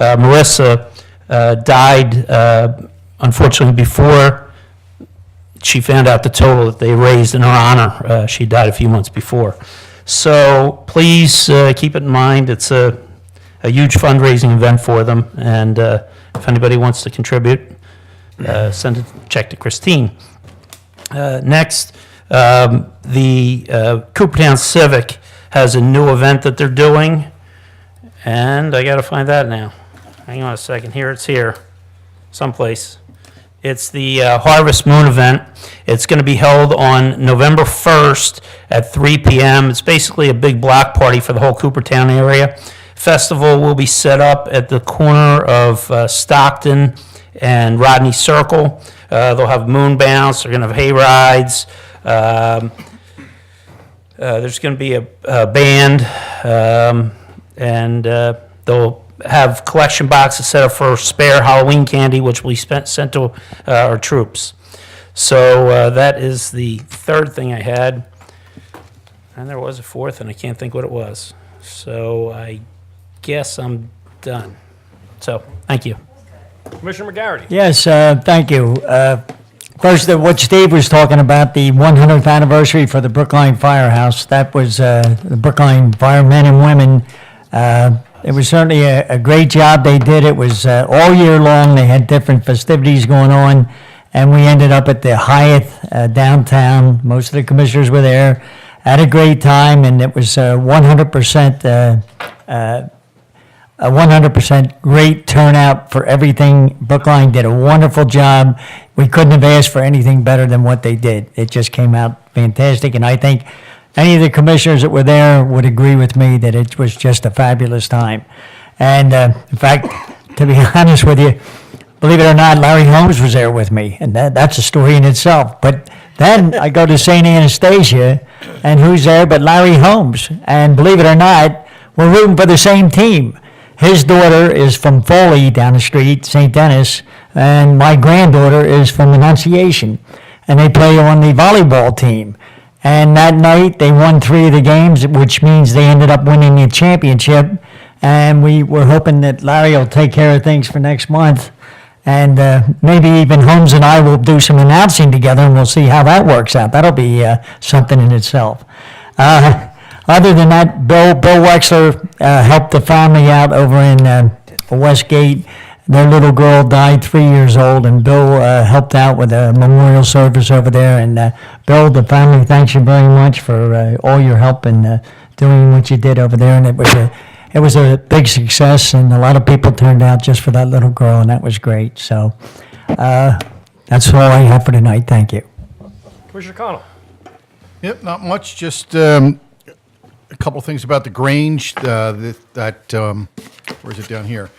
Marissa died, unfortunately, before she found out the total that they raised in her honor. She died a few months before. So please keep it in mind. It's a huge fundraising event for them, and if anybody wants to contribute, send a check to Christine. Next, the Coopertown Civic has a new event that they're doing, and I got to find that now. Hang on a second. It's here, someplace. It's the Harvest Moon event. It's going to be held on November 1st at 3 p.m. It's basically a big block party for the whole Coopertown area. Festival will be set up at the corner of Stockton and Rodney Circle. They'll have moon bounce. They're going to have hay rides. There's going to be a band, and they'll have collection boxes set up for spare Halloween candy, which will be sent to our troops. So that is the third thing I had. And there was a fourth, and I can't think what it was. So I guess I'm done. So, thank you. Commissioner McGarity. Yes, thank you. First, what Steve was talking about, the 100th anniversary for the Brookline Firehouse, that was the Brookline firemen and women. It was certainly a great job they did. It was all year long. They had different festivities going on, and we ended up at the Hyatt downtown. Most of the commissioners were there. Had a great time, and it was 100% a 100% great turnout for everything. Brookline did a wonderful job. We couldn't have asked for anything better than what they did. It just came out fantastic, and I think any of the commissioners that were there would agree with me that it was just a fabulous time. And in fact, to be honest with you, believe it or not, Larry Holmes was there with me, and that's a story in itself. But then I go to St. Anastasia, and who's there but Larry Holmes? And believe it or not, we're rooting for the same team. His daughter is from Foley down the street, St. Denis, and my granddaughter is from Annunciation, and they play on the volleyball team. And that night, they won 3 of the games, which means they ended up winning the championship. And we were hoping that Larry will take care of things for next month. And maybe even Holmes and I will do some announcing together, and we'll see how that works out. That'll be something in itself. Other than that, Bill Wexler helped the family out over in Westgate. Their little girl died 3 years old, and Bill helped out with a memorial service over there. And Bill, the family thanks you very much for all your help in doing what you did over there. And it was a big success, and a lot of people turned out just for that little girl, and that was great. So that's all I have for tonight. Thank you. Commissioner Connell. Yep, not much. Just a couple things about the Grange. Where is it down here?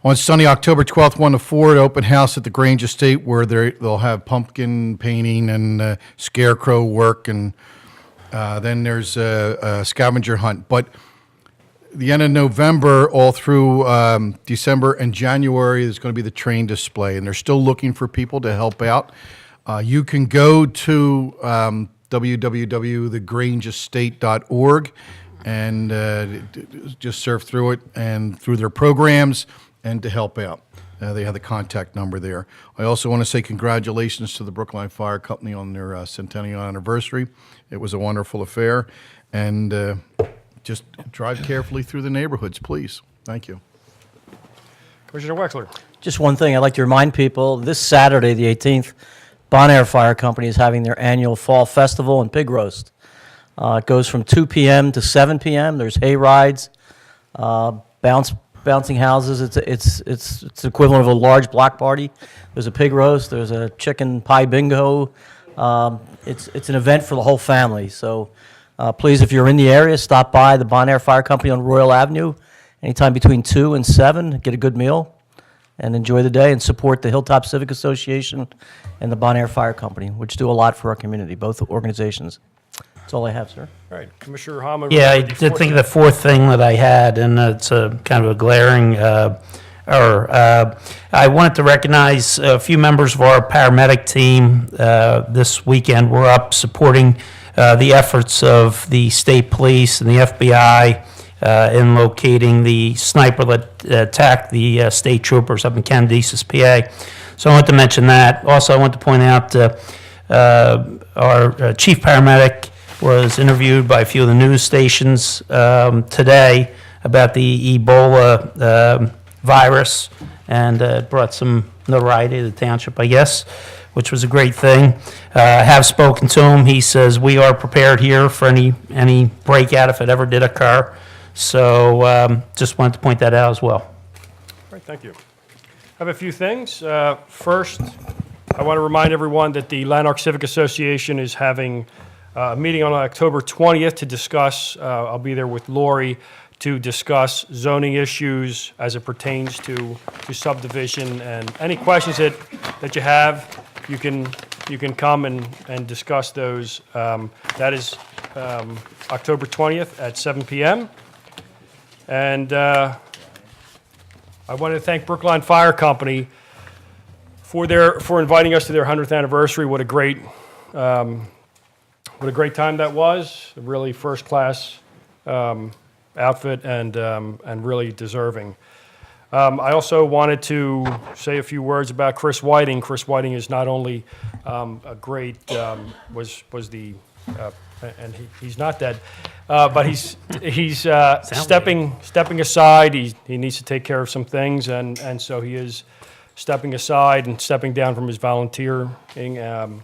On Sunday, October 12th, 1 to 4, open house at the Grange Estate, where they'll have pumpkin painting and scarecrow work, and then there's a scavenger hunt. But the end of November, all through December and January, there's going to be the train display, and they're still looking for people to help out. You can go to www.thegrangeestate.org and just surf through it and through their programs and to help out. They have the contact number there. I also want to say congratulations to the Brookline Fire Company on their centennial anniversary. It was a wonderful affair, and just drive carefully through the neighborhoods, please. Thank you. Commissioner Wexler. Just one thing I'd like to remind people, this Saturday, the 18th, Bonaire Fire Company is having their annual Fall Festival and Pig Roast. It goes from 2 p.m. to 7 p.m. There's hay rides, bouncing houses. It's the equivalent of a large block party. There's a pig roast. There's a chicken pie bingo. It's an event for the whole family. So please, if you're in the area, stop by the Bonaire Fire Company on Royal Avenue anytime between 2 and 7. Get a good meal and enjoy the day, and support the Hilltop Civic Association and the Bonaire Fire Company, which do a lot for our community, both organizations. That's all I have, sir. All right, Commissioner Hamid. Yeah, I did think of the fourth thing that I had, and it's a kind of a glaring error. I wanted to recognize a few members of our paramedic team this weekend. We're up supporting the efforts of the state police and the FBI in locating the sniper that attacked the state troopers up in Candices, PA. So I want to mention that. Also, I want to point out our chief paramedic was interviewed by a few of the news stations today about the Ebola virus, and it brought some notoriety to the township, I guess, which was a great thing. I have spoken to him. He says we are prepared here for any breakout if it ever did occur. So just wanted to point that out as well. All right, thank you. I have a few things. First, I want to remind everyone that the Lanark Civic Association is having a meeting on October 20th to discuss, I'll be there with Lori, to discuss zoning issues as it pertains to subdivision. And any questions that you have, you can come and discuss those. That is October 20th at 7 p.m. And I want to thank Brookline Fire Company for inviting us to their 100th anniversary. What a great time that was. A really first-class outfit and really deserving. I also wanted to say a few words about Chris Whiting. Chris Whiting is not only a great and he's not dead, but he's stepping aside. He needs to take care of some things, and so he is stepping aside and stepping down from his volunteering. And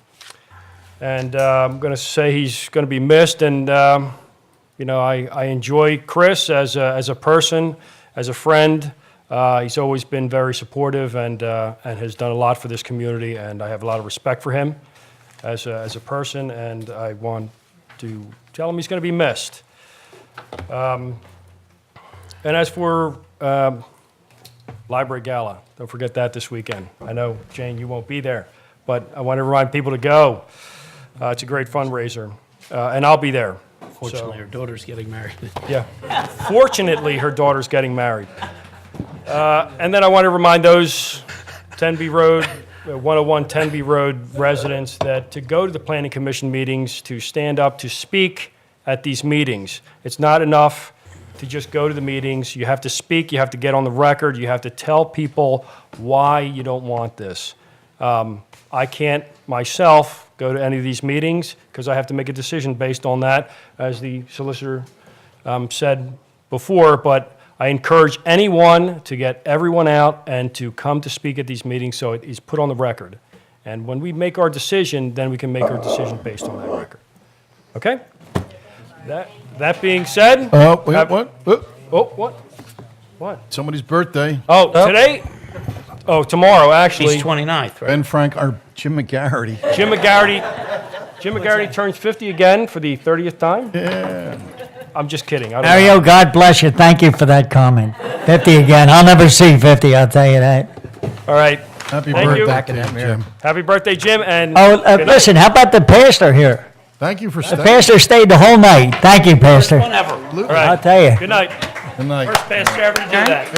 I'm going to say he's going to be missed. And I enjoy Chris as a person, as a friend. He's always been very supportive and has done a lot for this community, and I have a lot of respect for him as a person, and I want to tell him he's going to be missed. And as for Library Gala, don't forget that this weekend. I know, Jane, you won't be there, but I want to remind people to go. It's a great fundraiser, and I'll be there. Fortunately, her daughter's getting married. Yeah. Fortunately, her daughter's getting married. And then I want to remind those Tenby Road, 101 Tenby Road residents that to go to the Planning Commission meetings, to stand up, to speak at these meetings. It's not enough to just go to the meetings. You have to speak, you have to get on the record, you have to tell people why you don't want this. I can't myself go to any of these meetings because I have to make a decision based on that, as the solicitor said before, but I encourage anyone to get everyone out and to come to speak at these meetings so it is put on the record. And when we make our decision, then we can make our decision based on that record. Okay? That being said... Oh, wait, what? Oh, what? What? Somebody's birthday. Oh, today? Oh, tomorrow, actually. He's 29th, right? Ben Frank, or Jim McGarity. Jim McGarity turns 50 again for the 30th time? Yeah. I'm just kidding. I don't Mario, know. God bless you. Thank you for that comment. 50 again. I'll never see 50, I'll tell you that. All right. Happy Thank you. birthday, Jim. Happy birthday, Jim, and Oh, good night. listen, how about the pastor here? Thank you for The staying. pastor stayed the whole night. Thank you, pastor. Whenever. All right. I'll tell you. Good night. Good night. First pastor ever to do that.